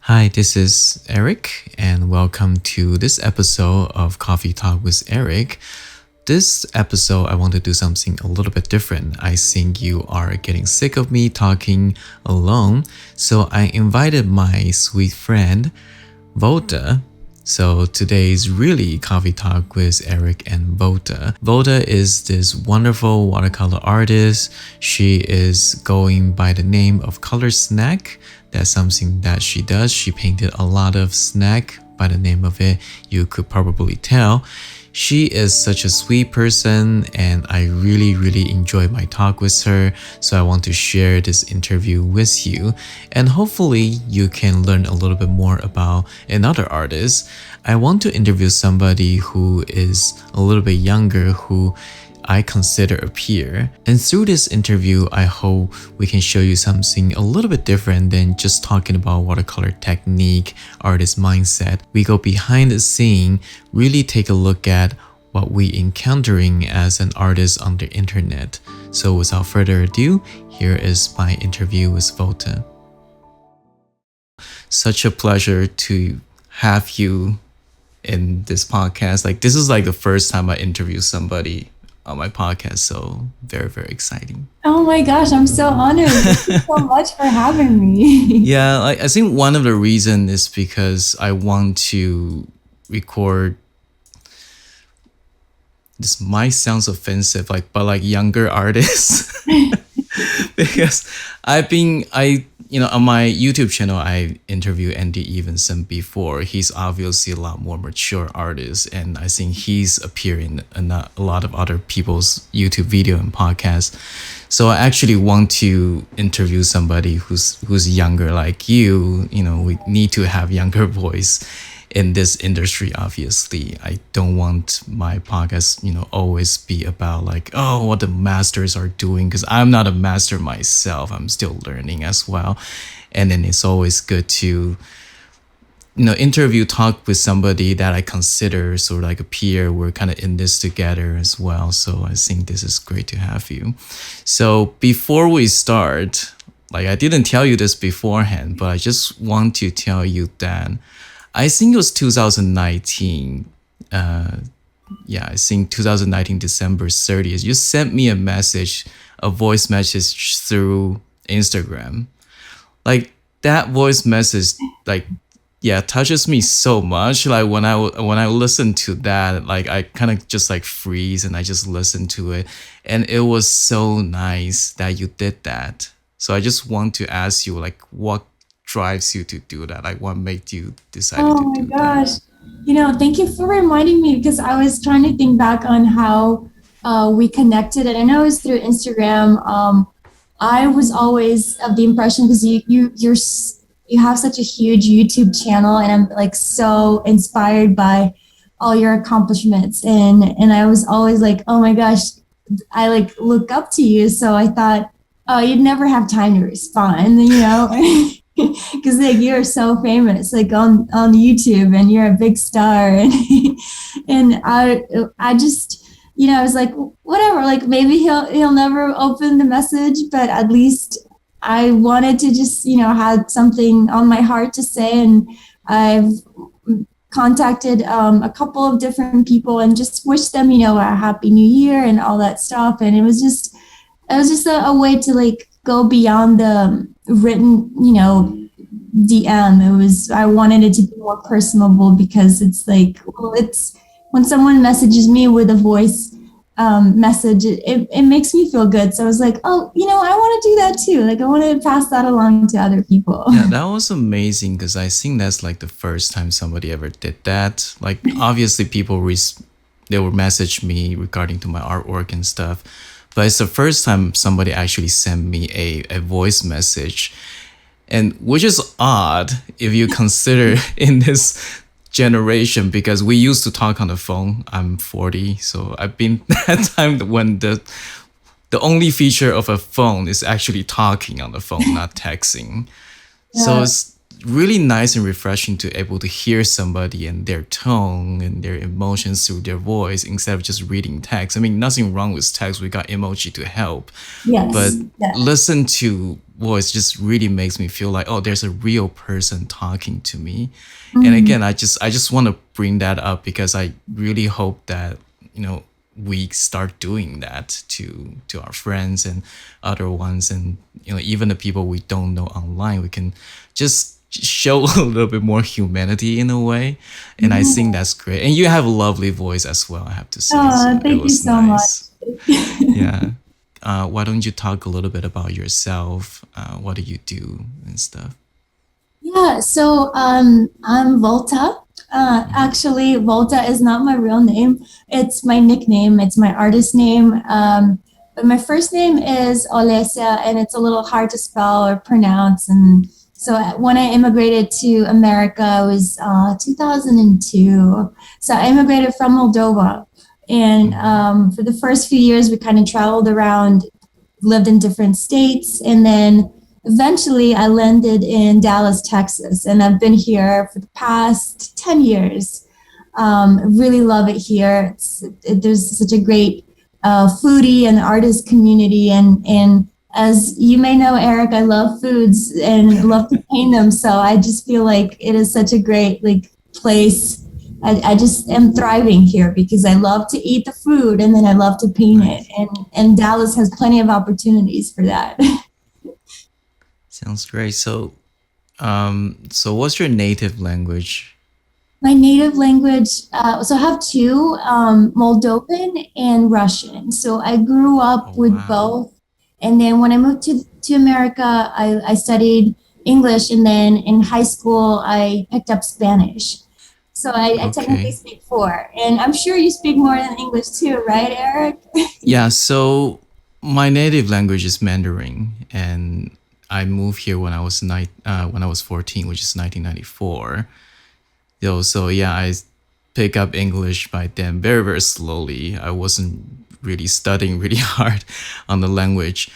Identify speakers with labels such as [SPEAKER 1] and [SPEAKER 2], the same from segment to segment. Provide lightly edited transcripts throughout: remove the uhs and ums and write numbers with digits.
[SPEAKER 1] Hi, this is Eric, and welcome to this episode of Coffee Talk with Eric. This episode, I want to do something a little bit different. I think you are getting sick of me talking alone, so I invited my sweet friend, Volta. So today's really Coffee Talk with Eric and Volta. Volta is this wonderful watercolor artist. She is going by the name of Color Snack. That's something that she does. She painted a lot of snack by the name of it. You could probably tell. She is such a sweet person and I really enjoyed my talk with her. So I want to share this interview with you and hopefully you can learn a little bit more about another artist. I want to interview somebody who is a little bit younger who I consider a peer. And through this interview, I hope we can show you something a little bit different than just talking about watercolor technique, artist mindset. We go behind the scene, really take a look at what we encountering as an artist on the internet. So without further ado, here is my interview with Volta. Such a pleasure to have you in this podcast. This is the first time I interview somebody on my podcast, so very exciting.
[SPEAKER 2] Oh my gosh, I'm so honored. Thank you so much for having me.
[SPEAKER 1] Yeah, I think one of the reasons is because I want to record. This might sound offensive, but younger artists, because on my YouTube channel, I interviewed Andy Evenson before. He's obviously a lot more mature artist, and I think he's appearing in a lot of other people's YouTube video and podcasts. So I actually want to interview somebody who's younger like you. We need to have younger voice in this industry. Obviously, I don't want my podcast always be about what the masters are doing, because I'm not a master myself. I'm still learning as well. And then it's always good to talk with somebody that I consider sort of like a peer. We're kind of in this together as well, so I think this is great to have you. So before we start, I didn't tell you this beforehand, but I just want to tell you that I think it was 2019. I think 2019, December 30th. You sent me a voice message through Instagram. That voice message, touches me so much. When I listen to that, I kind of just freeze and I just listen to it. And it was so nice that you did that. So I just want to ask you, what drives you to do that? What made you decide to do that?
[SPEAKER 2] Oh my gosh. Thank you for reminding me, because I was trying to think back on how we connected. And I know it was through Instagram. I was always of the impression, because you have such a huge YouTube channel, and I'm so inspired by all your accomplishments. And I was always oh my gosh, I look up to you. So I thought, oh, you'd never have time to respond, because you're so famous on YouTube, and you're a big star. And I just I was whatever, maybe he'll never open the message, but at least I wanted to just had something on my heart to say. And I've contacted a couple of different people and just wished them a happy new year and all that stuff. And it was just a way to go beyond the written DM. I wanted it to be more personable, because it's it's when someone messages me with a voice message, it makes me feel good. So I was oh, I want to do that too. I want to pass that along to other people.
[SPEAKER 1] Yeah, that was amazing, because I think that's the first time somebody ever did that. Obviously people they will message me regarding to my artwork and stuff, but it's the first time somebody actually sent me a voice message. And which is odd if you consider in this generation, because we used to talk on the phone. I'm 40, so I've been that time when the only feature of a phone is actually talking on the phone, not texting. Yeah. So it's really nice and refreshing to able to hear somebody and their tone and their emotions through their voice instead of just reading text. I mean, nothing wrong with text. We got emoji to help.
[SPEAKER 2] Yes.
[SPEAKER 1] But listen to voice just really makes me feel like, oh, there's a real person talking to me. And
[SPEAKER 2] Mm.
[SPEAKER 1] again, I just want to bring that up because I really hope that, you know, we start doing that to our friends and other ones, and you know, even the people we don't know online, we can just show a little bit more humanity in a way. And I think
[SPEAKER 2] Yeah.
[SPEAKER 1] that's great. And you have a lovely voice as well, I have to say. So
[SPEAKER 2] Oh,
[SPEAKER 1] it
[SPEAKER 2] thank you
[SPEAKER 1] was
[SPEAKER 2] so much.
[SPEAKER 1] nice. Yeah. Why don't you talk a little bit about yourself? What do you do and stuff?
[SPEAKER 2] Yeah, so I'm Volta. Actually, Volta is not my real name. It's my nickname. It's my artist name. But my first name is Olesia, and it's a little hard to spell or pronounce. And so when I immigrated to America, it was 2002. So I immigrated from Moldova. And for the first few years, we kind of traveled around, lived in different states, and then eventually I landed in Dallas, Texas, and I've been here for the past 10 years. Really love it here. There's such a great foodie and artist community, and as you may know, Eric, I love foods and love to paint them. So I just feel like it is such a great like place. I just am thriving here because I love to eat the food and then I love to paint it.
[SPEAKER 1] Nice.
[SPEAKER 2] And Dallas has plenty of opportunities for that.
[SPEAKER 1] Sounds great. So, so what's your native language?
[SPEAKER 2] My native language, so I have two, Moldovan and Russian. So I grew up
[SPEAKER 1] Oh,
[SPEAKER 2] with
[SPEAKER 1] wow.
[SPEAKER 2] both. And then when I moved to America, I studied English. And then in high school, I picked up Spanish. So I technically
[SPEAKER 1] Okay.
[SPEAKER 2] speak four. And I'm sure you speak more than English too, right, Eric?
[SPEAKER 1] Yeah, so my native language is Mandarin, and I moved here when I was 14, which is 1994. So yeah, I pick up English by then very, very slowly. I wasn't really studying really hard on the language.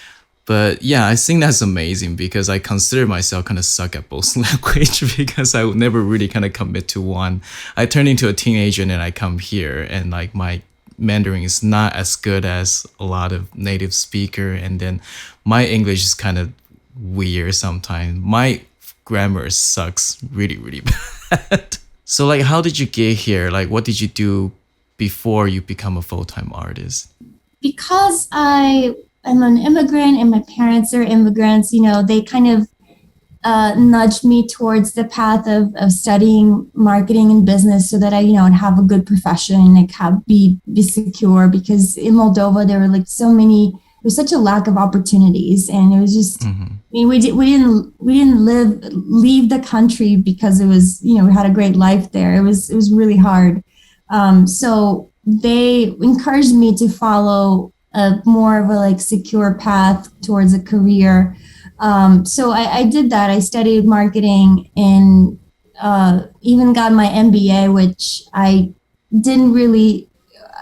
[SPEAKER 1] But yeah, I think that's amazing because I consider myself kind of suck at both language because I would never really kind of commit to one. I turned into a teenager and then I come here and like my Mandarin is not as good as a lot of native speaker, and then my English is kind of weird sometimes. My grammar sucks really, really bad. So like how did you get here? Like what did you do before you become a full-time artist?
[SPEAKER 2] Because I am an immigrant and my parents are immigrants, they kind of nudged me towards the path of studying marketing and business so that I, would have a good profession and like be secure. Because in Moldova there were like there's such a lack of opportunities, and it was just.
[SPEAKER 1] Hmm.
[SPEAKER 2] I mean, we didn't leave the country because it was, we had a great life there. It was really hard. So they encouraged me to follow a more of a like secure path towards a career. So I did that. I studied marketing and even got my MBA, which I didn't really.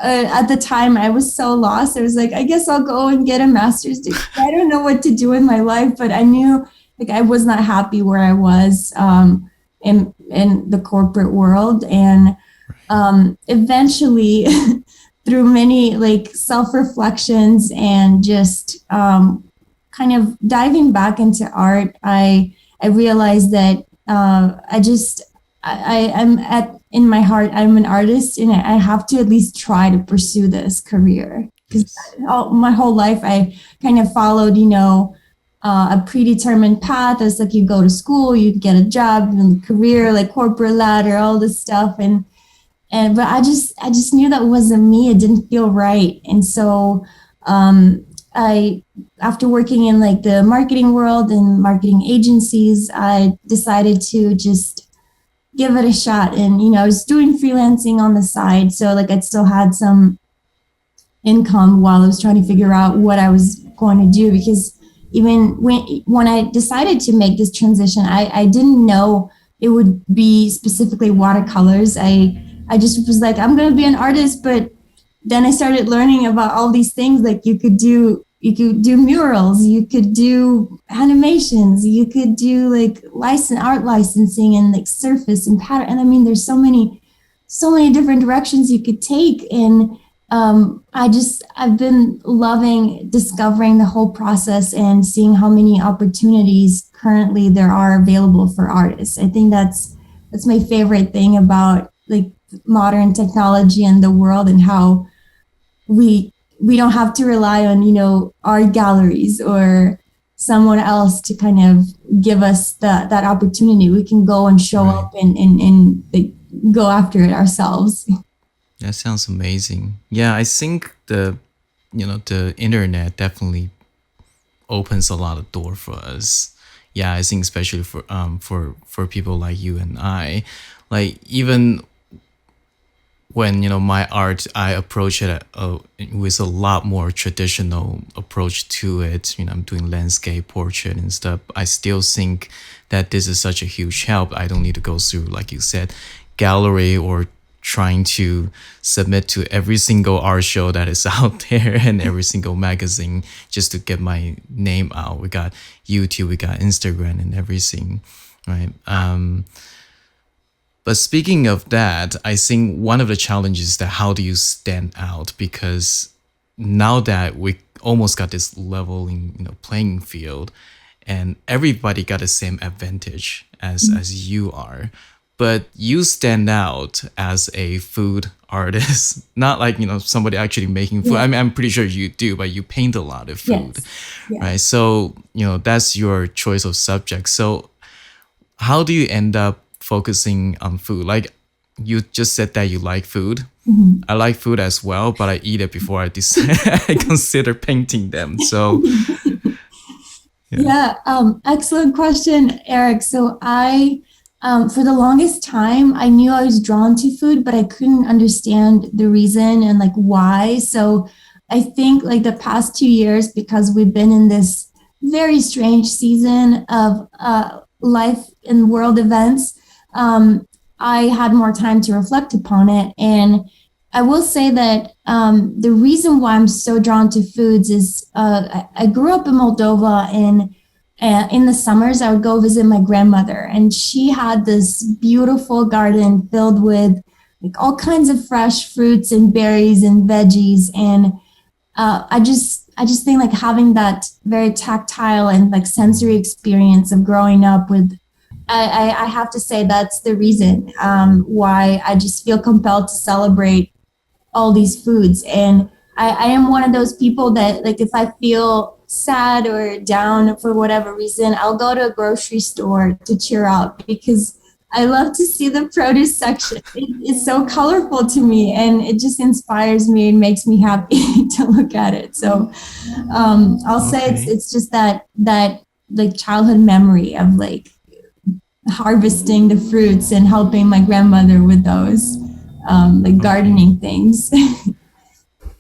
[SPEAKER 2] At the time, I was so lost. I was like, I guess I'll go and get a master's degree. I don't know what to do in my life, but I knew like I was not happy where I was in the corporate world, and eventually through many like self-reflections and just kind of diving back into art, I realized that I'm at in my heart I'm an artist, and I have to at least try to pursue this career because
[SPEAKER 1] Yes.
[SPEAKER 2] my whole life I kind of followed a predetermined path. It's like you go to school, you get a job, and career, like corporate ladder, all this stuff, and but I just knew that wasn't me. It didn't feel right, and so I after working in like the marketing world and marketing agencies, I decided to just give it a shot. And I was doing freelancing on the side, so like I'd still had some income while I was trying to figure out what I was going to do. Because even when I decided to make this transition, I didn't know it would be specifically watercolors. I just was like, I'm going to be an artist. But then I started learning about all these things. Like you could do murals, you could do animations, you could do like art licensing and like surface and pattern. And I mean, there's so many different directions you could take. I've been loving discovering the whole process and seeing how many opportunities currently there are available for artists. I think that's my favorite thing about like modern technology and the world, and how we don't have to rely on, art galleries or someone else to kind of give us that opportunity. We can go and show
[SPEAKER 1] Right.
[SPEAKER 2] up and like, go after it ourselves.
[SPEAKER 1] That sounds amazing. Yeah, I think the internet definitely opens a lot of door for us. Yeah, I think especially for people like you and I, like even when my art, I approach it with a lot more traditional approach to it. I'm doing landscape, portrait, and stuff. I still think that this is such a huge help. I don't need to go through, like you said, gallery or trying to submit to every single art show that is out there and every single magazine just to get my name out. We got YouTube, we got Instagram, and everything, right? But speaking of that, I think one of the challenges is that how do you stand out? Because now that we almost got this leveling, playing field, and everybody got the same advantage as you are, but you stand out as a food artist, not like somebody actually making food.
[SPEAKER 2] Yeah.
[SPEAKER 1] I mean, I'm pretty sure you do, but you paint a lot of food,
[SPEAKER 2] Yes. Yeah.
[SPEAKER 1] right? So that's your choice of subject. So how do you end up focusing on food? Like you just said that you like food.
[SPEAKER 2] Mhm.
[SPEAKER 1] I like food as well, but I eat it before I decide I consider painting them. So
[SPEAKER 2] Yeah, excellent question, Eric. So for the longest time, I knew I was drawn to food, but I couldn't understand the reason and like why. So I think like the past 2 years, because we've been in this very strange season of life and world events, I had more time to reflect upon it. And I will say that the reason why I'm so drawn to foods is I grew up in Moldova, and in the summers I would go visit my grandmother, and she had this beautiful garden filled with like all kinds of fresh fruits and berries and veggies. And I just think like having that very tactile and like sensory experience of growing up with, I have to say that's the reason why I just feel compelled to celebrate all these foods. And I am one of those people that like if I feel sad or down for whatever reason, I'll go to a grocery store to cheer up, because I love to see the produce section. It's so colorful to me, and it just inspires me and makes me happy to look at it. So I'll say
[SPEAKER 1] okay.
[SPEAKER 2] it's just that like childhood memory of like harvesting the fruits and helping my grandmother with those like gardening things.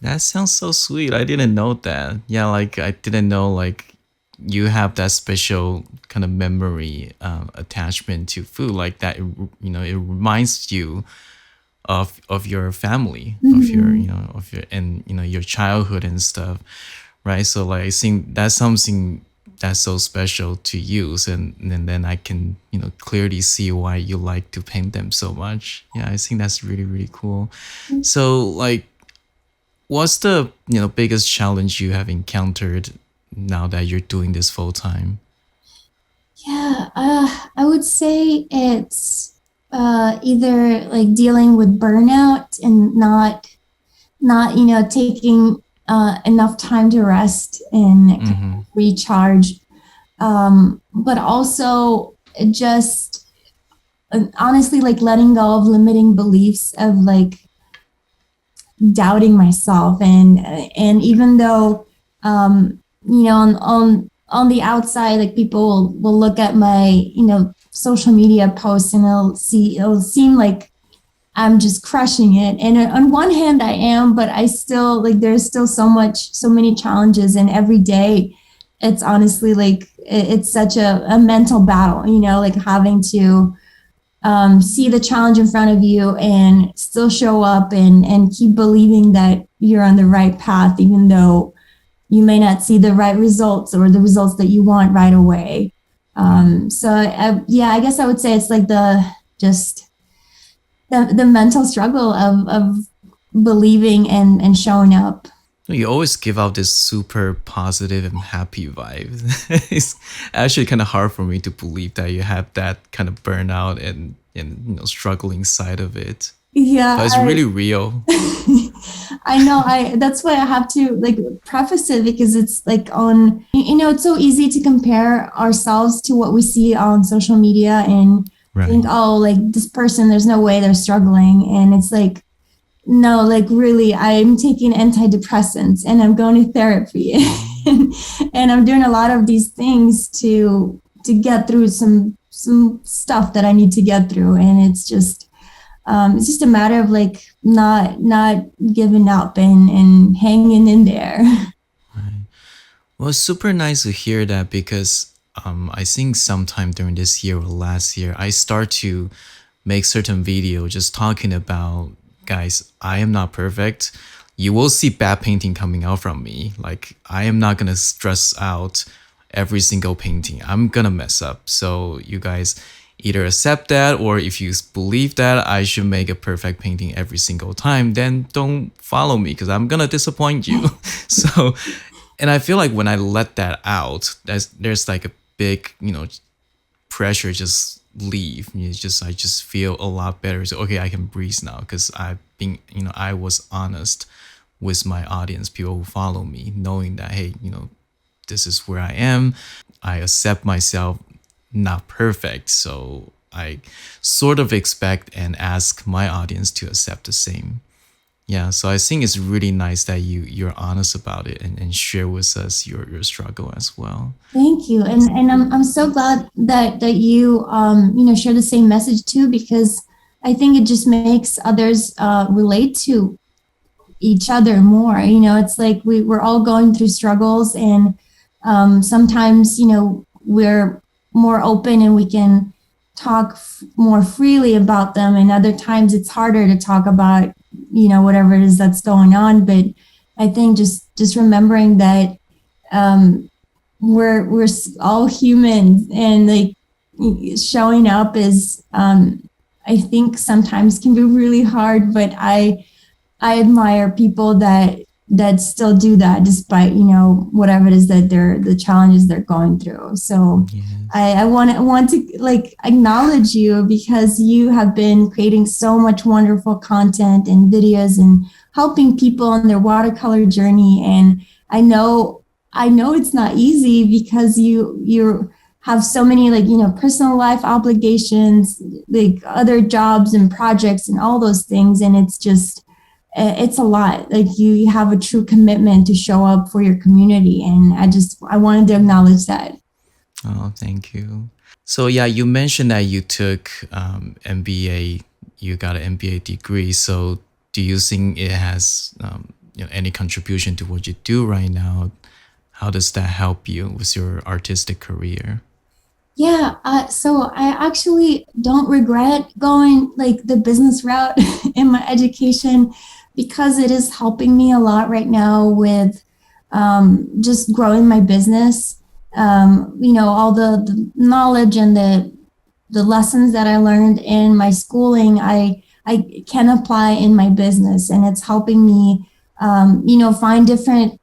[SPEAKER 1] That sounds so sweet. I didn't know that. Yeah, like I didn't know like you have that special kind of memory attachment to food like that. It reminds you of your family, of your of your and your childhood and stuff, right? So like I think that's something that's so special to you, and then I can clearly see why you like to paint them so much. Yeah, I think that's really really cool. So like what's the biggest challenge you have encountered now that you're doing this full time?
[SPEAKER 2] Yeah, I would say it's either like dealing with burnout and not taking enough time to rest and kind
[SPEAKER 1] Mm-hmm.
[SPEAKER 2] of recharge, but also just honestly like letting go of limiting beliefs of like doubting myself. And even though on the outside, like people will look at my social media posts, and it'll seem like I'm just crushing it. And on one hand I am, but I still like there's still so many challenges, and every day it's honestly like it's such a mental battle, like having to see the challenge in front of you and still show up and keep believing that you're on the right path, even though you may not see the right results or the results that you want right away. Yeah, I guess I would say it's like the mental struggle of believing and showing up.
[SPEAKER 1] You always give out this super positive and happy vibe. It's actually kind of hard for me to believe that you have that kind of burnout and struggling side of it.
[SPEAKER 2] Yeah,
[SPEAKER 1] But it's really real.
[SPEAKER 2] I know. That's why I have to like preface it, because it's like it's so easy to compare ourselves to what we see on social media and think, oh, like this person, there's no way they're struggling. And it's like, no, like really, I'm taking antidepressants and I'm going to therapy and I'm doing a lot of these things to get through some stuff that I need to get through. And it's just a matter of like not giving up and hanging in there.
[SPEAKER 1] Right. Well, it's super nice to hear that, because I think sometime during this year or last year, I start to make certain video just talking about, guys, I am not perfect. You will see bad painting coming out from me. Like, I am not gonna stress out every single painting. I'm gonna mess up. So you guys either accept that, or if you believe that I should make a perfect painting every single time, then don't follow me, because I'm gonna disappoint you. So, and I feel like when I let that out, there's like a big, pressure just leave. I just feel a lot better. So okay, I can breathe now, because I was honest with my audience, people who follow me, knowing that, hey, this is where I am. I accept myself not perfect, so I sort of expect and ask my audience to accept the same. Yeah, so I think it's really nice that you're honest about it and share with us your struggle as well.
[SPEAKER 2] Thank you, and I'm so glad that you share the same message too, because I think it just makes others relate to each other more. It's like we're all going through struggles, and sometimes we're more open and we can talk more freely about them, and other times it's harder to talk about whatever it is that's going on. But I think just remembering that we're all humans, and like showing up is I think sometimes can be really hard, but I admire people that still do that despite whatever it is that the challenges they're going through. So yes. I want to like acknowledge you, because you have been creating so much wonderful content and videos and helping people on their watercolor journey. And I know it's not easy, because you have so many personal life obligations, like other jobs and projects and all those things, and it's a lot. Like you have a true commitment to show up for your community, and I wanted to acknowledge that.
[SPEAKER 1] Oh, thank you. So yeah, you mentioned that you took MBA, you got an MBA degree. So do you think it has any contribution to what you do right now? How does that help you with your artistic career?
[SPEAKER 2] Yeah, so I actually don't regret going like the business route in my education, because it is helping me a lot right now with just growing my business. All the knowledge and the lessons that I learned in my schooling, I can apply in my business, and it's helping me, find different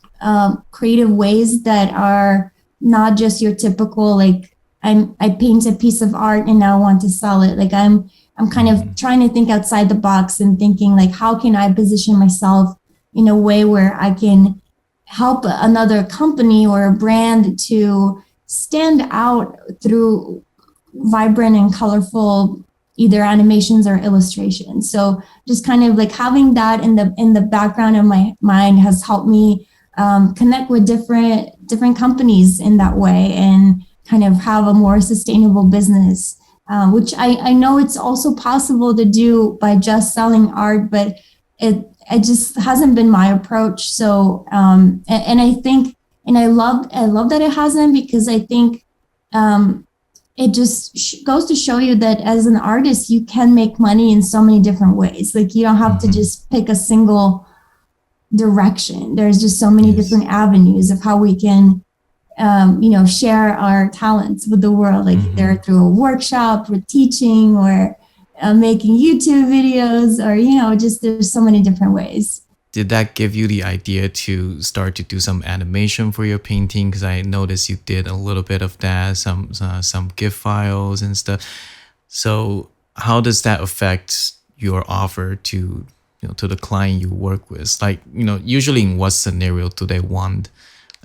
[SPEAKER 2] creative ways that are not just your typical like I paint a piece of art and now I want to sell it. Like I'm kind of trying to think outside the box and thinking like, how can I position myself in a way where I can help another company or a brand to stand out through vibrant and colorful either animations or illustrations. So just kind of like having that in the background of my mind has helped me connect with different companies in that way and kind of have a more sustainable business, which I know it's also possible to do by just selling art, but it just hasn't been my approach. So, and I think, and I love that it hasn't, because I think it just goes to show you that as an artist, you can make money in so many different ways. Like you don't have to just pick a single direction. There's just so many different avenues of how we can share our talents with the world, like either through a workshop or teaching or making YouTube videos, or just there's so many different ways.
[SPEAKER 1] Did that give you the idea to start to do some animation for your painting? Because I noticed you did a little bit of that, some GIF files and stuff. So how does that affect your offer to to the client you work with? Like, usually in what scenario do they want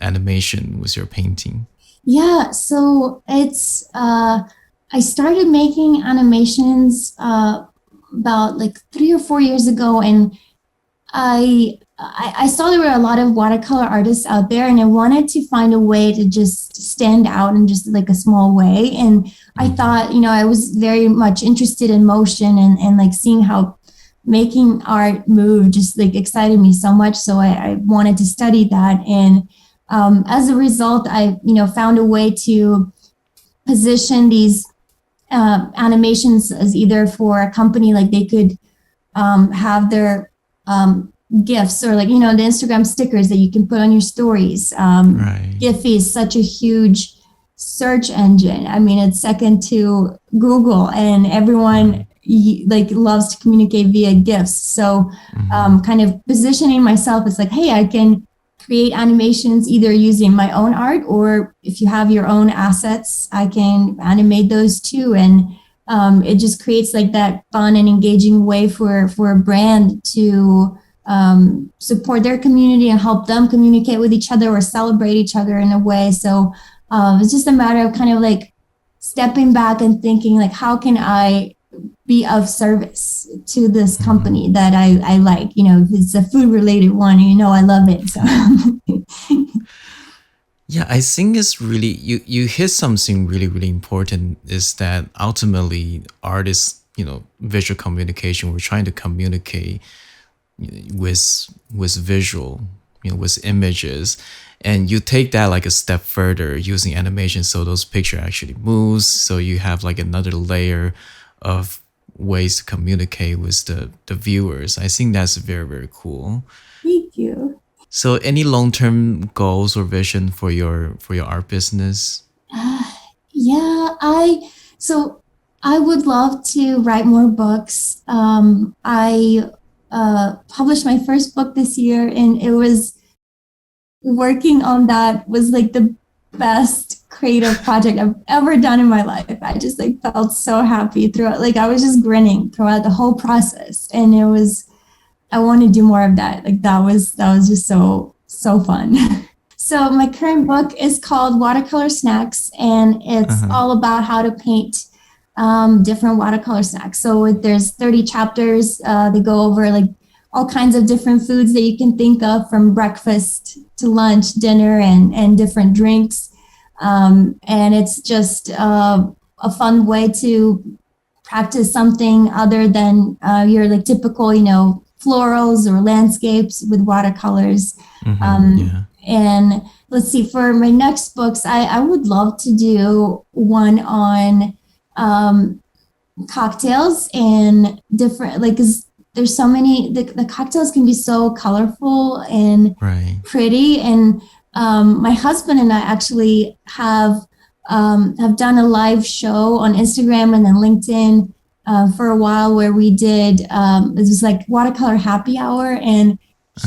[SPEAKER 1] animation with your painting?
[SPEAKER 2] Yeah, so it's I started making animations about like 3 or 4 years ago, and I saw there were a lot of watercolor artists out there, and I wanted to find a way to just stand out in just like a small way. And I thought, I was very much interested in motion, and like seeing how making art move just like excited me so much. So I wanted to study that. And as a result, I, found a way to position these animations as either for a company, like they could have their gifts, or like the Instagram stickers that you can put on your stories.
[SPEAKER 1] Right.
[SPEAKER 2] Giphy is such a huge search engine. I mean, it's second to Google, and everyone like loves to communicate via gifs. So kind of positioning myself as like, hey, I can create animations either using my own art, or if you have your own assets, I can animate those too. And it just creates like that fun and engaging way for a brand to support their community and help them communicate with each other or celebrate each other in a way. So it's just a matter of kind of like stepping back and thinking like, how can I be of service to this company that I like? If it's a food related one, I love it. So
[SPEAKER 1] Yeah, I think it's really you hit something really, really important, is that ultimately artists, visual communication, we're trying to communicate with visual, with images. And you take that like a step further using animation, so those picture actually moves, so you have like another layer of ways to communicate with the viewers. I think that's very, very cool.
[SPEAKER 2] thank you.
[SPEAKER 1] So any long-term goals or vision for your art business?
[SPEAKER 2] Yeah, I would love to write more books. I published my first book this year, and it was working on that was like the best creative project I've ever done in my life. I just like felt so happy throughout. Like I was just grinning throughout the whole process, and I want to do more of that. Like that was just so fun. So my current book is called Watercolor Snacks, and it's all about how to paint different watercolor snacks. So there's 30 chapters. They go over like all kinds of different foods that you can think of, from breakfast to lunch, dinner, and different drinks. And it's just a fun way to practice something other than your like typical, florals or landscapes with watercolors. And let's see, for my next books, I would love to do one on cocktails and different, like, 'cause there's so many, the cocktails can be so colorful and pretty. And my husband and I actually have done a live show on Instagram and then LinkedIn for a while, where we did it was like watercolor happy hour, and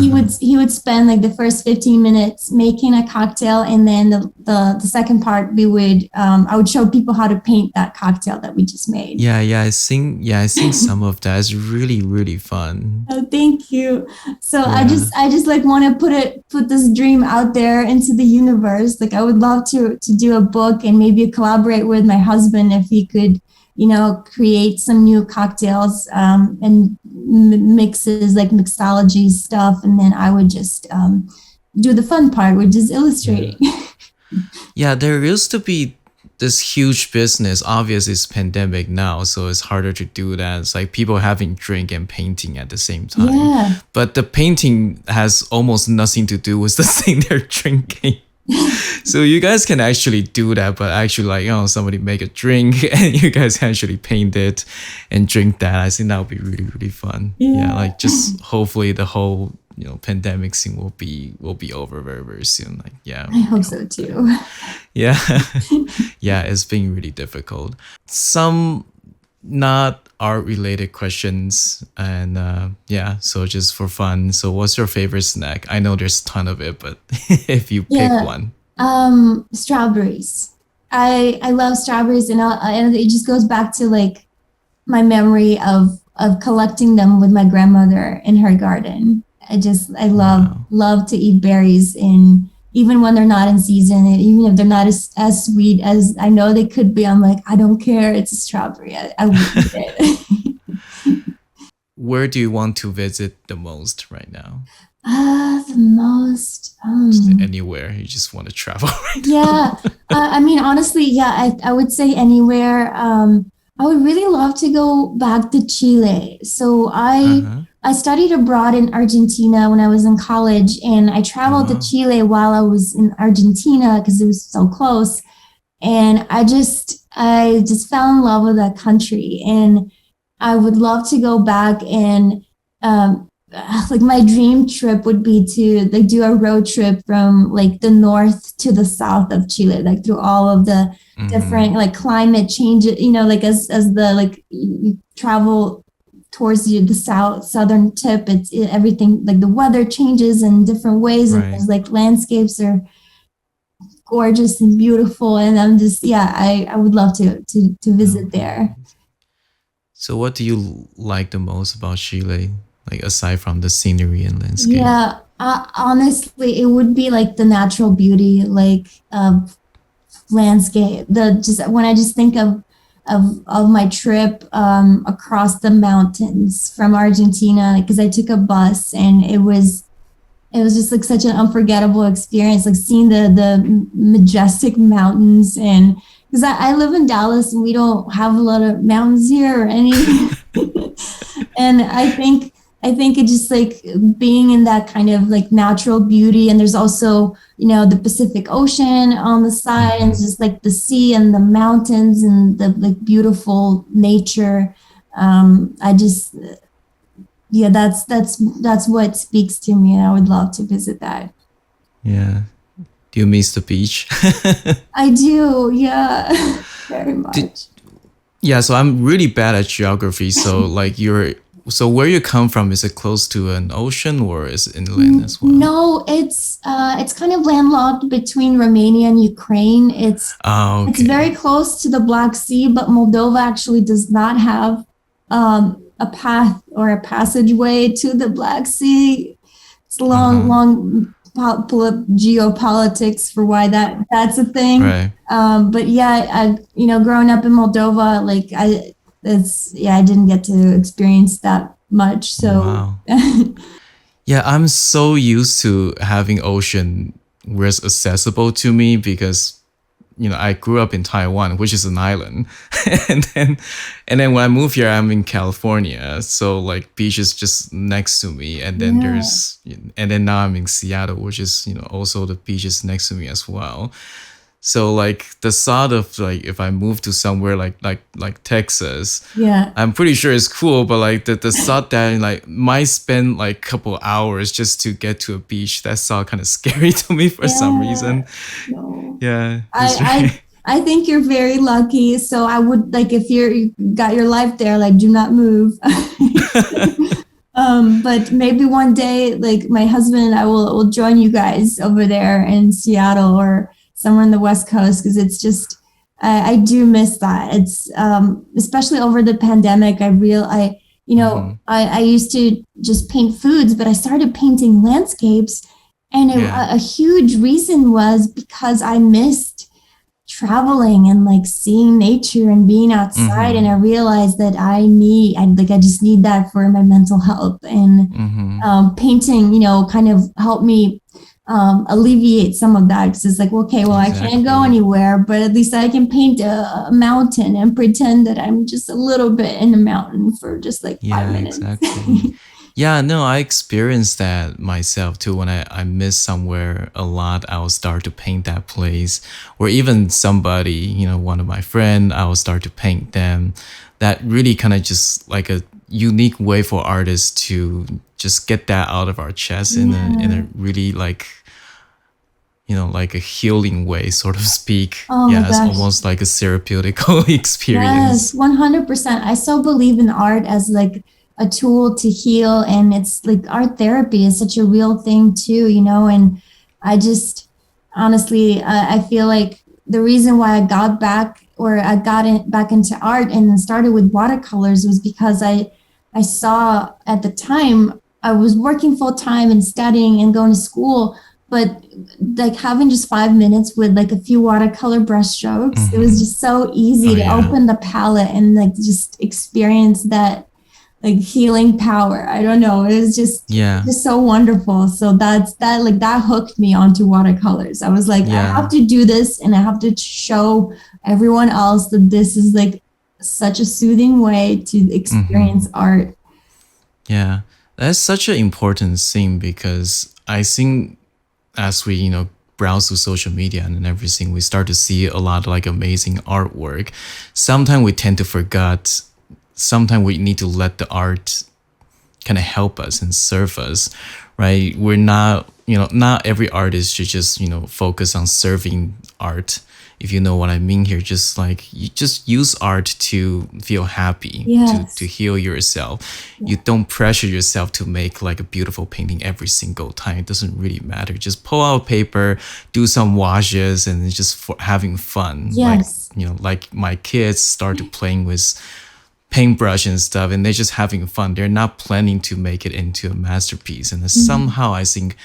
[SPEAKER 2] he would spend like the first 15 minutes making a cocktail, and then the second part I would show people how to paint that cocktail that we just made.
[SPEAKER 1] I think some of that is really, really fun.
[SPEAKER 2] Oh, thank you. So I just like want to put this dream out there into the universe. Like I would love to do a book and maybe collaborate with my husband if he could, create some new cocktails and mixes, like mixology stuff. And then I would just do the fun part, which is illustrating.
[SPEAKER 1] Yeah, there used to be this huge business. Obviously, it's pandemic now, so it's harder to do that. It's like people having drink and painting at the same time.
[SPEAKER 2] Yeah.
[SPEAKER 1] But the painting has almost nothing to do with the thing they're drinking. So you guys can actually do that, but actually like, somebody make a drink and you guys actually paint it and drink that. I think that would be really, really fun. Yeah, like just hopefully the whole pandemic scene will be over very, very soon. Like
[SPEAKER 2] I hope so too.
[SPEAKER 1] Yeah. Yeah, it's been really difficult. Some not art related questions. And yeah, so just for fun. So what's your favorite snack? I know there's a ton of it, but if you pick
[SPEAKER 2] Yeah,
[SPEAKER 1] one.
[SPEAKER 2] strawberries. I love strawberries, and it just goes back to like my memory of collecting them with my grandmother in her garden. I
[SPEAKER 1] Wow.
[SPEAKER 2] love to eat berries, and even when they're not in season, and even if they're not as sweet as I know they could be, I'm like, I don't care. It's a strawberry. I will eat it.
[SPEAKER 1] Where do you want to visit the most right now?
[SPEAKER 2] The most.
[SPEAKER 1] Just anywhere you just want to travel right now.
[SPEAKER 2] Yeah, I mean, honestly, yeah, I would say anywhere. I would really love to go back to Chile. So
[SPEAKER 1] Uh-huh.
[SPEAKER 2] I studied abroad in Argentina when I was in college, and I
[SPEAKER 1] Oh
[SPEAKER 2] traveled to
[SPEAKER 1] wow.
[SPEAKER 2] Chile while I was in Argentina because it was so close. And I just fell in love with that country, and I would love to go back and like my dream trip would be to like do a road trip from like the north to the south of Chile, like through all of the
[SPEAKER 1] Mm-hmm.
[SPEAKER 2] different like climate change, like as the like you travel towards the southern tip, everything like the weather changes in different ways, and
[SPEAKER 1] Right.
[SPEAKER 2] there's like landscapes are gorgeous and beautiful, and I'm just yeah, I would love to
[SPEAKER 1] Oh,
[SPEAKER 2] visit there.
[SPEAKER 1] so what do you like the most about Chile? Like aside from the scenery and landscape?
[SPEAKER 2] Yeah, honestly, it would be like the natural beauty, like landscape. The just when I just think of my trip across the mountains from Argentina, because I took a bus, and it was just like such an unforgettable experience, like seeing the majestic mountains. And because I live in Dallas, and we don't have a lot of mountains here or any. And I think it just like being in that kind of like natural beauty, and there's also the Pacific Ocean on the side, and
[SPEAKER 1] Mm-hmm.
[SPEAKER 2] it's just like the sea and the mountains and the like beautiful nature. I just Yeah, that's what speaks to me, and I would love to visit that.
[SPEAKER 1] Yeah. Do you miss the beach?
[SPEAKER 2] I do, yeah. Very
[SPEAKER 1] Did,
[SPEAKER 2] much.
[SPEAKER 1] yeah, so I'm really bad at geography. So like so where you come from, is it close to an ocean or is it inland as well?
[SPEAKER 2] No, it's kind of landlocked between Romania and Ukraine.
[SPEAKER 1] Oh,
[SPEAKER 2] It's very
[SPEAKER 1] okay.
[SPEAKER 2] close to the Black Sea, but Moldova actually does not have a path or a passageway to the Black Sea. It's long,
[SPEAKER 1] Uh-huh.
[SPEAKER 2] long geopolitics for why that's a thing.
[SPEAKER 1] Right.
[SPEAKER 2] But yeah, growing up in Moldova, I didn't get to experience that much. So
[SPEAKER 1] Wow. Yeah, I'm so used to having ocean where it's accessible to me because I grew up in Taiwan, which is an island. and then and then when I moved here, I'm in California. So like beach is just next to me.
[SPEAKER 2] yeah,
[SPEAKER 1] And then now I'm in Seattle, which is, also the beach is next to me as well. So like the thought of like if I move to somewhere like Texas,
[SPEAKER 2] yeah.
[SPEAKER 1] I'm pretty sure it's cool, but like the thought that like might spend like couple hours just to get to a beach, that's all kind of scary to me for some
[SPEAKER 2] Yeah,
[SPEAKER 1] reason.
[SPEAKER 2] no.
[SPEAKER 1] Yeah, it's
[SPEAKER 2] I
[SPEAKER 1] right.
[SPEAKER 2] I think you're very lucky. So I would like if you got your life there, like do not move. But maybe one day, like my husband and I will join you guys over there in Seattle or somewhere in the West Coast, because it's just I do miss that. It's especially over the pandemic.
[SPEAKER 1] Hmm.
[SPEAKER 2] I used to just paint foods, but I started painting landscapes, and
[SPEAKER 1] Yeah.
[SPEAKER 2] a huge reason was because I missed traveling and like seeing nature and being outside, and I
[SPEAKER 1] Hmm.
[SPEAKER 2] realized that I just need that for my mental health. And
[SPEAKER 1] Hmm.
[SPEAKER 2] painting kind of helped me alleviate some of that, because it's like, okay, well, I can't go
[SPEAKER 1] Exactly.
[SPEAKER 2] anywhere, but at least I can paint a mountain and pretend that I'm just a little bit in a mountain for just like five
[SPEAKER 1] Yeah,
[SPEAKER 2] minutes
[SPEAKER 1] exactly. Yeah, no, I experienced that myself too. When I miss somewhere a lot, I will start to paint that place. Or even somebody, one of my friend, I will start to paint them. That really kind of just like a unique way for artists to just get that out of our chest in a
[SPEAKER 2] Yeah,
[SPEAKER 1] really like like a healing way, sort of speak.
[SPEAKER 2] Oh my
[SPEAKER 1] Yeah, it's
[SPEAKER 2] gosh.
[SPEAKER 1] almost like a therapeutical
[SPEAKER 2] Yes,
[SPEAKER 1] experience.
[SPEAKER 2] 100%. I so believe in art as like a tool to heal. And it's like art therapy is such a real thing too, and I just honestly, I feel like the reason why I got back into art and then started with watercolors was because I saw at the time I was working full time and studying and going to school, but like having just 5 minutes with like a few watercolor brush strokes, it was
[SPEAKER 1] Hmm.
[SPEAKER 2] just so easy
[SPEAKER 1] Oh
[SPEAKER 2] to
[SPEAKER 1] yeah.
[SPEAKER 2] open the palette and like just experience that like healing power. I don't know. It was
[SPEAKER 1] Yeah.
[SPEAKER 2] just so wonderful. So that hooked me onto watercolors. I was like, I have
[SPEAKER 1] Yeah.
[SPEAKER 2] to do this and I have to show everyone else that this is like such a soothing way to
[SPEAKER 1] Hmm.
[SPEAKER 2] experience art.
[SPEAKER 1] Yeah. That's such an important thing because I think as we, browse through social media and everything, we start to see a lot of like amazing artwork. Sometimes we tend to forget, sometimes we need to let the art kind of help us and serve us, right? We're not, not every artist should just, focus on serving art. If you know what I mean here, just like you just use art to feel happy, to
[SPEAKER 2] Yes.
[SPEAKER 1] heal yourself. You
[SPEAKER 2] Yeah.
[SPEAKER 1] don't pressure yourself to make like a beautiful painting every single time. It doesn't really matter. Just pull out paper, do some washes, and it's just for having fun. Like,
[SPEAKER 2] Yes.
[SPEAKER 1] like my kids started playing with paintbrush and stuff, and they're just having fun. They're not planning to make it into a masterpiece. And
[SPEAKER 2] Mhm.
[SPEAKER 1] somehow I think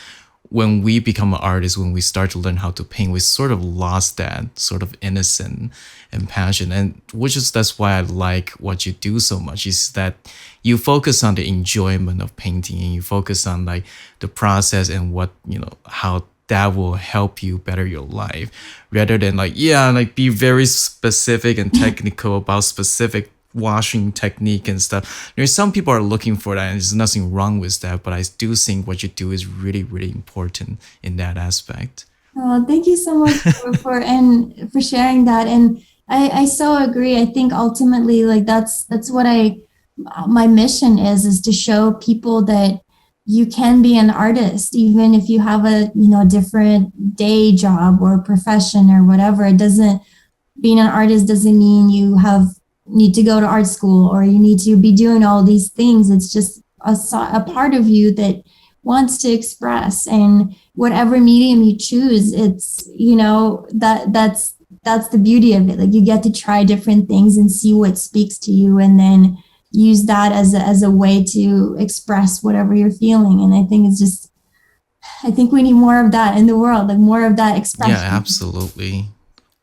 [SPEAKER 1] when we become an artist, when we start to learn how to paint, we sort of lost that sort of innocent and passion. And which is that's why I like what you do so much, is that you focus on the enjoyment of painting and you focus on like the process and what, how that will help you better your life rather than like, yeah, like be very specific and technical about specific washing technique and stuff. There's some people are looking for that, and there's nothing wrong with that. But I do think what you do is really, really important in that aspect.
[SPEAKER 2] Oh, thank you so much for sharing that. And I so agree. I think ultimately, like that's what my mission is to show people that you can be an artist, even if you have a, different day job or profession or whatever. It doesn't, being an artist doesn't mean you need to go to art school or you need to be doing all these things. It's just a part of you that wants to express, and whatever medium you choose, it's, that's the beauty of it. Like you get to try different things and see what speaks to you, and then use that as a way to express whatever you're feeling. And I think it's just, I think we need more of that in the world, like more of that
[SPEAKER 1] Yeah,
[SPEAKER 2] expression.
[SPEAKER 1] absolutely.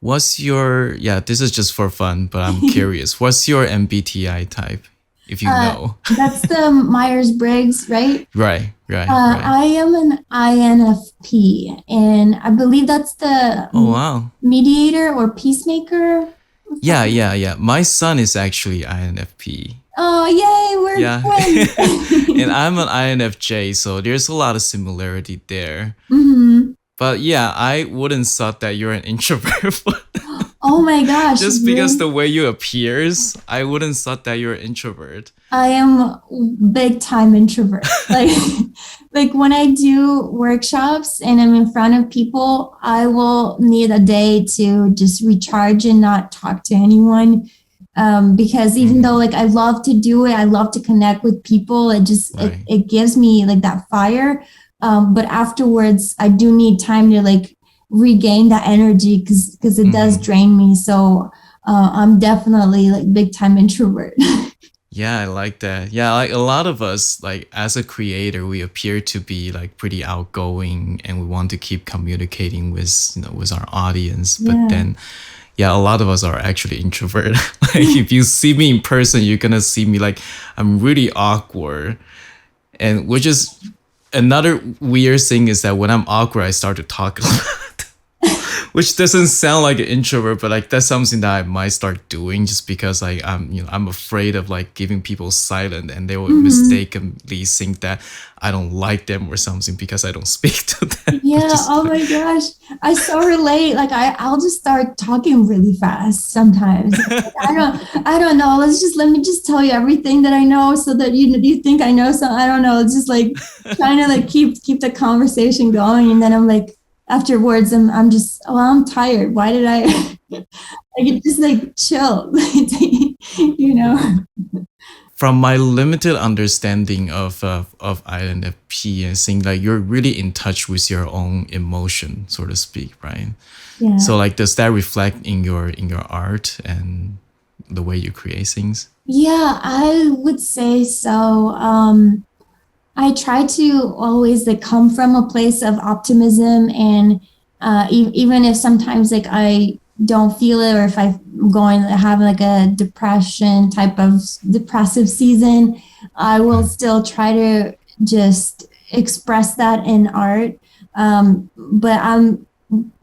[SPEAKER 1] What's your, yeah, this is just for fun, but I'm curious. What's your MBTI type, if you know?
[SPEAKER 2] That's the Myers Briggs, right?
[SPEAKER 1] Right, right, right.
[SPEAKER 2] I am an INFP, and I believe that's the
[SPEAKER 1] Oh, wow.
[SPEAKER 2] mediator or peacemaker.
[SPEAKER 1] Yeah, yeah, yeah. My son is actually INFP.
[SPEAKER 2] Oh, yay, we're
[SPEAKER 1] Yeah. And
[SPEAKER 2] twins.
[SPEAKER 1] I'm an INFJ, so there's a lot of similarity there.
[SPEAKER 2] Hmm.
[SPEAKER 1] But yeah, I wouldn't thought that you're an introvert.
[SPEAKER 2] Oh my gosh,
[SPEAKER 1] Just because
[SPEAKER 2] really?
[SPEAKER 1] the way you appears, I wouldn't thought that you're an introvert.
[SPEAKER 2] I am big time introvert. Like, like when I do workshops and I'm in front of people, I will need a day to just recharge and not talk to anyone. Because even though
[SPEAKER 1] Hmm.
[SPEAKER 2] like I love to do it, I love to connect with people.
[SPEAKER 1] Right.
[SPEAKER 2] It gives me like that fire. But afterwards, I do need time to like regain that energy because it does
[SPEAKER 1] Hmm.
[SPEAKER 2] drain me. So I'm definitely like big time introvert.
[SPEAKER 1] Yeah, I like that. Yeah, like a lot of us, like as a creator, we appear to be like pretty outgoing and we want to keep communicating with, with our audience. But
[SPEAKER 2] Yeah.
[SPEAKER 1] then, yeah, a lot of us are actually introvert. Like if you see me in person, you're gonna see me like I'm really awkward. And which is another weird thing is that when I'm awkward, I start to talk a lot. Which doesn't sound like an introvert, but like that's something that I might start doing just because like I'm afraid of like giving people silent and they will
[SPEAKER 2] Hmm.
[SPEAKER 1] mistakenly think that I don't like them or something because I don't speak to them. Which
[SPEAKER 2] Yeah.
[SPEAKER 1] is
[SPEAKER 2] Oh
[SPEAKER 1] like
[SPEAKER 2] my gosh. I so relate. Like I'll just start talking really fast sometimes. I don't know. Let me just tell you everything that I know so that you think I know. So I don't know. It's just like trying to like keep the conversation going. And then I'm like, afterwards I'm just, oh, I'm tired. Why did I I could just like chill, you know?
[SPEAKER 1] From my limited understanding of INFP and seeing like you're really in touch with your own emotion, so to speak, right?
[SPEAKER 2] Yeah.
[SPEAKER 1] So like does that reflect in your art and the way you create things?
[SPEAKER 2] Yeah, I would say so. I try to always like come from a place of optimism, and even if sometimes like I don't feel it, or if I'm going to have like a depression type of depressive season, I will still try to just express that in art. But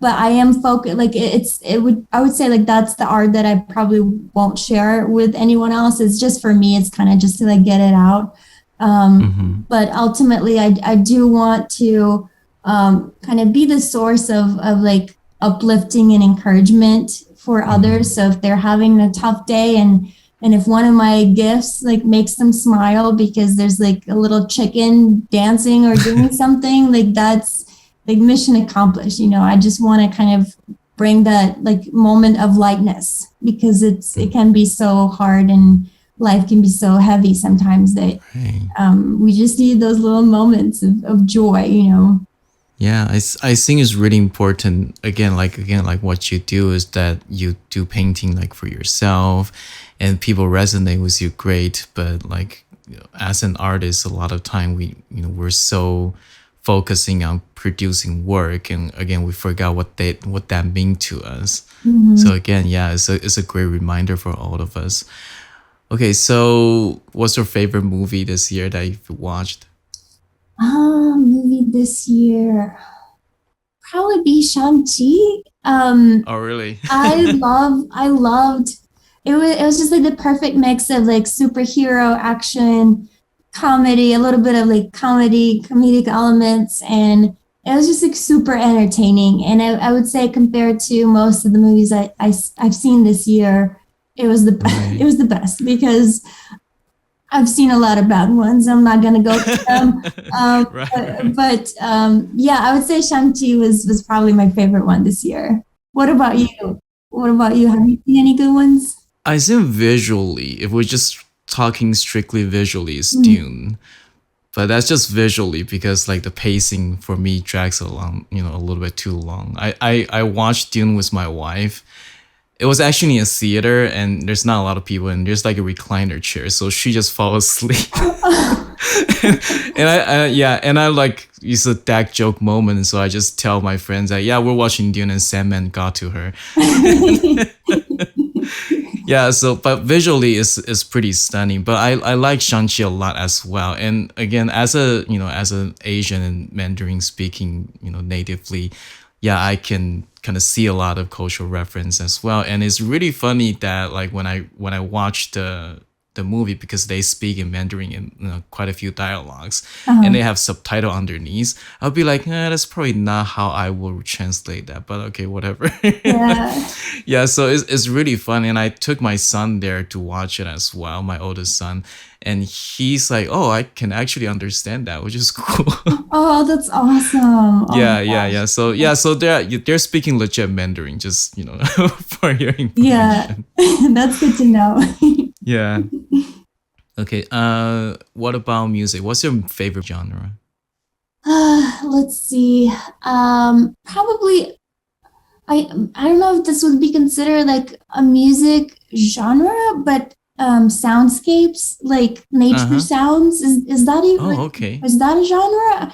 [SPEAKER 2] I am focused, like I would say like that's the art that I probably won't share with anyone else. It's just for me, it's kind of just to like get it out. But ultimately I do want to kind of be the source of like uplifting and encouragement for others. So if they're having a tough day, and if one of my gifts like makes them smile because there's like a little chicken dancing or doing something, like that's like mission accomplished. I just want to kind of bring that like moment of lightness, because it can be so hard and life can be so heavy sometimes that we just need those little moments of joy.
[SPEAKER 1] Yeah, I think it's really important. Again, like what you do is that you do painting like for yourself, and people resonate with you. Great, but like as an artist, a lot of time we're so focusing on producing work, and again we forgot what that means to us. So again, yeah, it's a great reminder for all of us. Okay, so what's your favorite movie this year that you've watched?
[SPEAKER 2] Movie this year probably be Shang-Chi.
[SPEAKER 1] Oh, really?
[SPEAKER 2] I loved it was just like the perfect mix of like superhero action, comedy, a little bit of like comedic elements, and it was just like super entertaining. And I would say compared to most of the movies I've seen this year, it was the best.
[SPEAKER 1] Right.
[SPEAKER 2] It was the best because I've seen a lot of bad ones. I'm not gonna go to them.
[SPEAKER 1] Right.
[SPEAKER 2] But yeah, I would say Shang-Chi was probably my favorite one this year. What about you? What about you? Have you seen any good ones?
[SPEAKER 1] I think visually, if we're just talking strictly visually, it's
[SPEAKER 2] Mm.
[SPEAKER 1] Dune. But that's just visually because like the pacing for me drags along, a little bit too long. I watched Dune with my wife. It was actually in a theater and there's not a lot of people and there's like a recliner chair, so she just fall asleep. And I like it's a dad joke moment, so I just tell my friends that yeah, we're watching Dune and Sandman got to her. Yeah, so but visually it's pretty stunning. But I like Shang-Chi a lot as well. And again, as an Asian and Mandarin speaking, natively, yeah, I can kind of see a lot of cultural reference as well. And it's really funny that like when I watch the movie, because they speak in Mandarin in quite a few dialogues, and they have subtitle underneath, I'll be like, that's probably not how I will translate that, but okay, whatever.
[SPEAKER 2] Yeah.
[SPEAKER 1] Yeah, so it's really fun, and I took my son there to watch it as well, my oldest son, and he's like, oh, I can actually understand that, which is cool.
[SPEAKER 2] Oh, that's awesome. Oh
[SPEAKER 1] Yeah,
[SPEAKER 2] my
[SPEAKER 1] yeah,
[SPEAKER 2] gosh.
[SPEAKER 1] yeah. So they're speaking legit Mandarin, just for your
[SPEAKER 2] Yeah,
[SPEAKER 1] information.
[SPEAKER 2] that's good to know.
[SPEAKER 1] Yeah. Okay. What about music? What's your favorite genre?
[SPEAKER 2] Let's see. Probably I don't know if this would be considered like a music genre, but soundscapes, like
[SPEAKER 1] Uh
[SPEAKER 2] nature
[SPEAKER 1] huh.
[SPEAKER 2] sounds, is that even
[SPEAKER 1] Oh,
[SPEAKER 2] like,
[SPEAKER 1] okay.
[SPEAKER 2] is that a genre?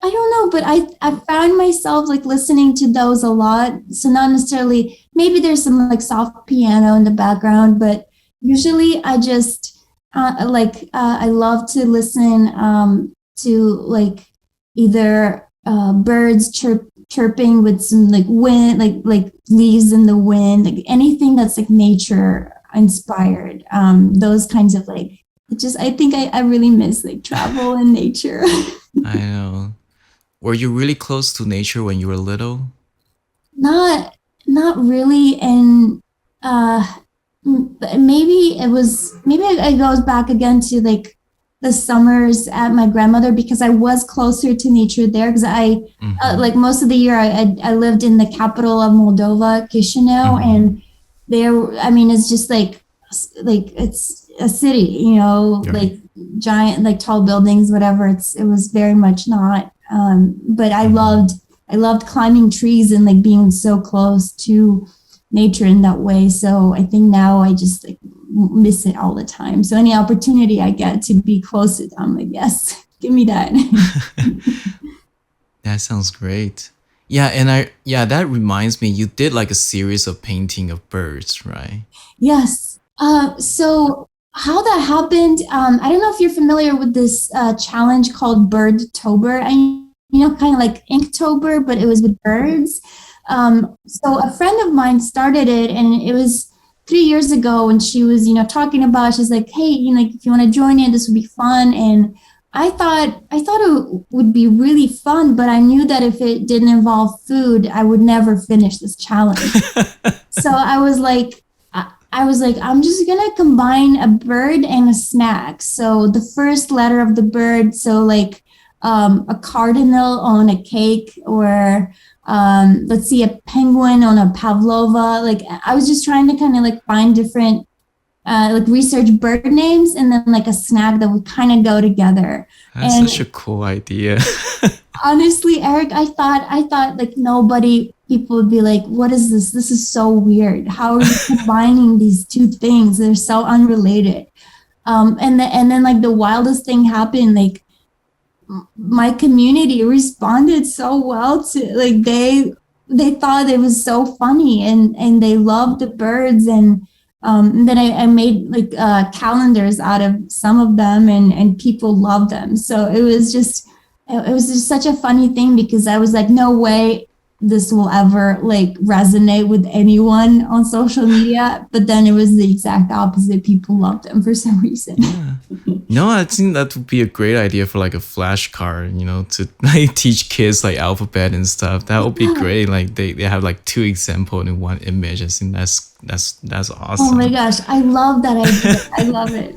[SPEAKER 2] I don't know, but I found myself like listening to those a lot. So not necessarily, maybe there's some like soft piano in the background, but usually I just I love to listen to like either birds chirping with some like wind, like leaves in the wind, like anything that's like nature inspired. Those kinds of like, it just, I think I really miss like travel and nature.
[SPEAKER 1] I know. Were you really close to nature when you were little?
[SPEAKER 2] not not really. And maybe it goes back again to like the summers at my grandmother because I was closer to nature there. Because like most of the year, I lived in the capital of Moldova, Chisinau, and there, I mean, it's just like it's a city, you know, like giant, like tall buildings, whatever. It was very much not. But I loved climbing trees and like being so close to nature in that way. So I think now I just like miss it all the time. So any opportunity I get to be close to them, like, yes, give me that.
[SPEAKER 1] That sounds great. Yeah, and that reminds me, you did like a series of painting of birds, right?
[SPEAKER 2] Yes. So how that happened, I don't know if you're familiar with this challenge called Birdtober. Kind of like Inktober, but it was with birds. So a friend of mine started it, and it was 3 years ago, and she was, talking about, she's like, hey, if you want to join in, this would be fun. And I thought it would be really fun, but I knew that if it didn't involve food, I would never finish this challenge. So I was like, I'm just gonna combine a bird and a snack. So the first letter of the bird, so like a cardinal on a cake, or let's see, a penguin on a pavlova. Like I was just trying to kind of like find different like research bird names, and then like a snack that would kind of go together.
[SPEAKER 1] That's such a cool idea.
[SPEAKER 2] Honestly, Eric, I thought like people would be like, what is this? This is so weird. How are you combining these two things? They're so unrelated. And then like the wildest thing happened, like my community responded so well to, like, they thought it was so funny, and they loved the birds. And then I made like calendars out of some of them, and people loved them. So it was just such a funny thing, because I was like, no way this will ever like resonate with anyone on social media. But then it was the exact opposite. People loved them for some reason.
[SPEAKER 1] Yeah. No, I think that would be a great idea for like a flashcard, to like teach kids like alphabet and stuff. That would be great. Like they have like two examples in one image. I think that's awesome.
[SPEAKER 2] Oh my gosh, I love that idea. I love it.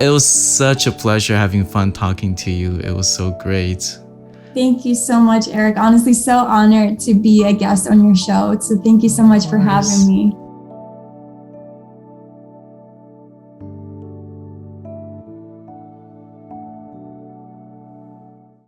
[SPEAKER 1] It was such a pleasure having fun talking to you. It was so great.
[SPEAKER 2] Thank you so much, Eric. Honestly, so honored to be a guest on your show. So thank you so much for having me.